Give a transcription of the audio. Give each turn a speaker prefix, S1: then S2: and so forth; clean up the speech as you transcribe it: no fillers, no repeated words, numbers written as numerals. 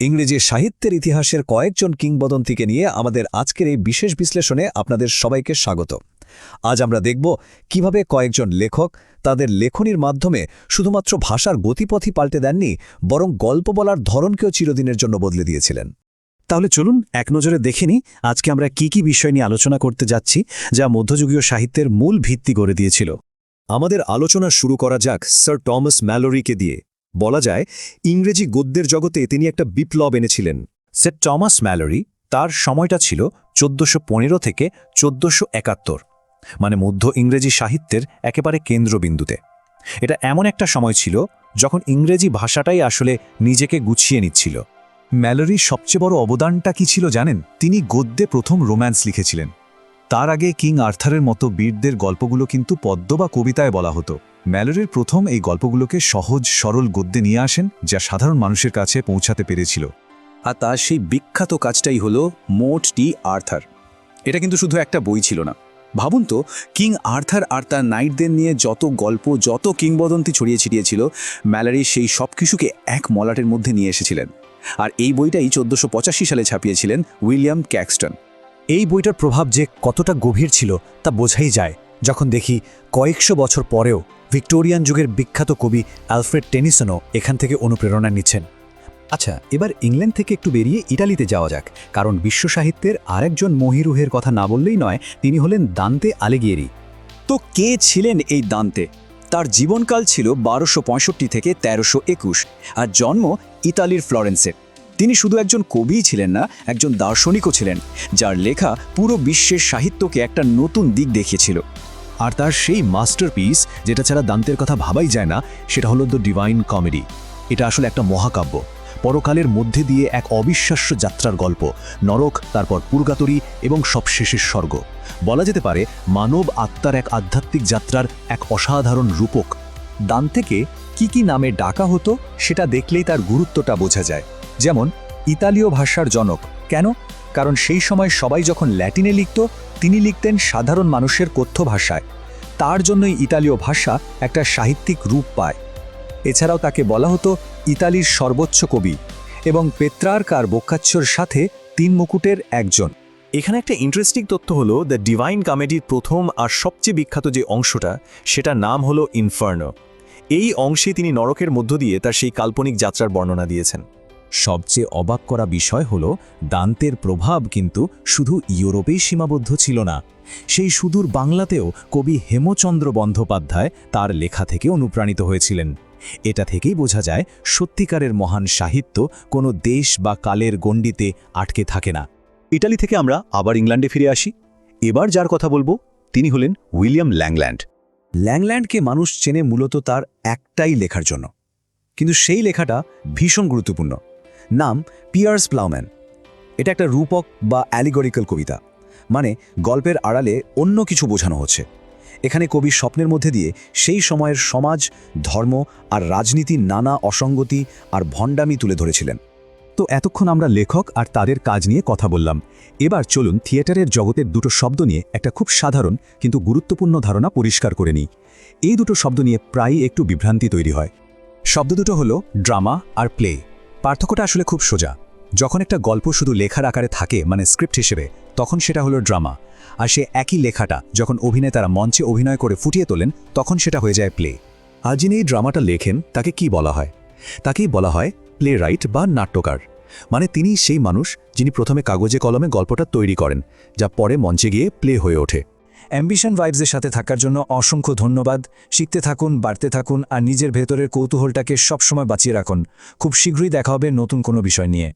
S1: ইংরেজি সাহিত্যের ইতিহাসের কয়েকজন কিংবদন্তিকে নিয়ে আমাদের আজকের এই বিশেষ বিশ্লেষণে আপনাদের সবাইকে স্বাগত। আজ আমরা দেখব কিভাবে কয়েকজন লেখক তাদের লেখনীর মাধ্যমে শুধুমাত্র ভাষার গতিপথই পাল্টে দেননি, বরং গল্প বলার ধরনকেও চিরদিনের জন্য বদলে দিয়েছিলেন।
S2: তাহলে চলুন এক নজরে দেখে নিই আজকে আমরা কি বিষয় নিয়ে আলোচনা করতে যাচ্ছি, যা মধ্যযুগীয় সাহিত্যের মূল ভিত্তি গড়ে দিয়েছিল।
S1: আমাদের আলোচনা শুরু করা যাক স্যার টমাস ম্যালোরিকে দিয়ে। বলা যায়, ইংরেজি গদ্যের জগতে তিনি একটা বিপ্লব এনেছিলেন।
S2: স্যার টমাস ম্যালোরি, তার সময়টা ছিল 1415 থেকে 1471, মানে মধ্য ইংরেজি সাহিত্যের একেবারে কেন্দ্রবিন্দুতে। এটা এমন একটা সময় ছিল যখন ইংরেজি ভাষাটাই আসলে নিজেকে গুছিয়ে নিচ্ছিল। ম্যালোরির সবচেয়ে বড় অবদানটা কি ছিল জানেন? তিনি গদ্যে প্রথম রোম্যান্স লিখেছিলেন। তার আগে কিং আর্থারের মতো বীরদের গল্পগুলো কিন্তু পদ্য বা কবিতায় বলা হতো। ম্যালোরির প্রথম এই গল্পগুলোকে সহজ সরল গদ্যে নিয়ে আসেন, যা সাধারণ মানুষের কাছে পৌঁছাতে পেরেছিল।
S3: আর তার সেই বিখ্যাত কাজটাই হলো মোট ডি আর্থার। এটা কিন্তু শুধু একটা বই ছিল না। ভাবুন তো, কিং আর্থার আর তার নাইটদের নিয়ে যত গল্প, যত কিংবদন্তি ছড়িয়ে ছিটিয়েছিল, ম্যালোরি সেই সব কিছুকে এক মলাটের মধ্যে নিয়ে এসেছিলেন। আর এই বইটাই 1485 সালে ছাপিয়েছিলেন উইলিয়াম ক্যাক্সটন।
S2: এই বইটার প্রভাব যে কতটা গভীর ছিল তা বোঝাই যায় যখন দেখি কয়েকশো বছর পরেও ভিক্টোরিয়ান যুগের বিখ্যাত কবি অ্যালফ্রেড টেনিসনও এখান থেকে অনুপ্রেরণা নিচ্ছেন। আচ্ছা, এবার ইংল্যান্ড থেকে একটু বেরিয়ে ইটালিতে যাওয়া যাক, কারণ বিশ্ব সাহিত্যের আরেকজন মহিরুহের কথা না বললেই নয়। তিনি হলেন দান্তে আলিগিয়েরি।
S3: তো কে ছিলেন এই দান্তে? তার জীবনকাল ছিল 1265 থেকে 1321, আর জন্ম ইতালির ফ্লোরেন্সে। তিনি শুধু একজন কবিই ছিলেন না, একজন দার্শনিকও ছিলেন, যার লেখা পুরো বিশ্বের সাহিত্যকে একটা নতুন দিক দেখিয়েছিল।
S2: আর তার সেই মাস্টারপিস, যেটা ছাড়া দান্তের কথা ভাবাই যায় না, সেটা হলো দ্য ডিভাইন কমেডি। এটা আসলে একটা মহাকাব্য, পরকালের মধ্যে দিয়ে এক অবিশ্বাস্য যাত্রার গল্প। নরক, তারপর পুর্গাতরি এবং সবশেষের স্বর্গ। বলা যেতে পারে মানব আত্মার এক আধ্যাত্মিক যাত্রার এক অসাধারণ রূপক।
S1: দান্তেকে কি নামে ডাকা হতো সেটা দেখলেই তার গুরুত্বটা বোঝা যায়। যেমন ইতালীয় ভাষার জনক। কেন? কারণ সেই সময় সবাই যখন ল্যাটিনে লিখত, তিনি লিখতেন সাধারণ মানুষের কথ্য ভাষায়। তার জন্যই ইতালীয় ভাষা একটা সাহিত্যিক রূপ পায়। এছাড়াও তাকে বলা হতো ইতালির সর্বোচ্চ কবি এবং পেত্রার্কার বোক্কাচ্চোর সাথে 3 মুকুটের একজন।
S2: এখানে একটা ইন্টারেস্টিং তথ্য হলো, দ্য ডিভাইন কমেডির প্রথম আর সবচেয়ে বিখ্যাত যে অংশটা, সেটার নাম হলো ইনফার্নো। এই অংশে তিনি নরকের মধ্য দিয়ে তার সেই কাল্পনিক যাত্রার বর্ণনা দিয়েছেন।
S1: সবচেয়ে অবাক করা বিষয় হল, দান্তের প্রভাব কিন্তু শুধু ইউরোপেই সীমাবদ্ধ ছিল না। সেই সুদূর বাংলাতেও কবি হেমচন্দ্র বন্দ্যোপাধ্যায় তার লেখা থেকে অনুপ্রাণিত হয়েছিলেন। এটা থেকেই বোঝা যায়, সত্যিকারের মহান সাহিত্য কোনো দেশ বা কালের গণ্ডিতে আটকে থাকে না।
S2: ইটালি থেকে আমরা আবার ইংল্যান্ডে ফিরে আসি। এবার যার কথা বলবো তিনি হলেন উইলিয়াম ল্যাংল্যান্ড।
S1: ল্যাংল্যান্ডকে মানুষ চেনে মূলত তার একটাই লেখার জন্য, কিন্তু সেই লেখাটা ভীষণ গুরুত্বপূর্ণ। নাম পিয়ার্স প্লাউম্যান। এটা একটা রূপক বা অ্যালিগরিক্যাল কবিতা, মানে গল্পের আড়ালে অন্য কিছু বোঝানো হচ্ছে। এখানে কবি স্বপ্নের মধ্যে দিয়ে সেই সময়ের সমাজ, ধর্ম আর রাজনীতির নানা অসঙ্গতি আর ভণ্ডামি তুলে ধরেছিলেন।
S2: তো এতক্ষণ আমরা লেখক আর তাদের কাজ নিয়ে কথা বললাম। এবার চলুন থিয়েটারের জগতের দুটো শব্দ নিয়ে একটা খুব সাধারণ কিন্তু গুরুত্বপূর্ণ ধারণা পরিষ্কার করে নিই। এই দুটো শব্দ নিয়ে প্রায়ই একটু বিভ্রান্তি তৈরি হয়। শব্দ দুটো হলো ড্রামা আর প্লে। পার্থক্যটা আসলে খুব সোজা। যখন একটা গল্প শুধু লেখার আকারে থাকে, মানে স্ক্রিপ্ট হিসেবে, তখন সেটা হলো ড্রামা। আর সে একই লেখাটা যখন অভিনেতারা মঞ্চে অভিনয় করে ফুটিয়ে তোলেন, তখন সেটা হয়ে যায় প্লে। আর যিনি এই ড্রামাটা লেখেন, তাকে কি বলা হয়? তাকেই বলা হয় প্লে রাইট বা নাট্যকার। মানে তিনি সেই মানুষ যিনি প্রথমে কাগজে কলমে গল্পটা তৈরি করেন, যা পরে মঞ্চে গিয়ে প্লে হয়ে ওঠে।
S1: অ্যাম্বিশন ভাইবসের সাথে থাকার জন্য অসংখ্য ধন্যবাদ। শিখতে থাকুন, বাড়তে থাকুন, আর নিজের ভেতরের কৌতূহলটাকে সবসময় বাঁচিয়ে রাখুন। খুব শীঘ্রই দেখা হবে নতুন কোনো বিষয় নিয়ে।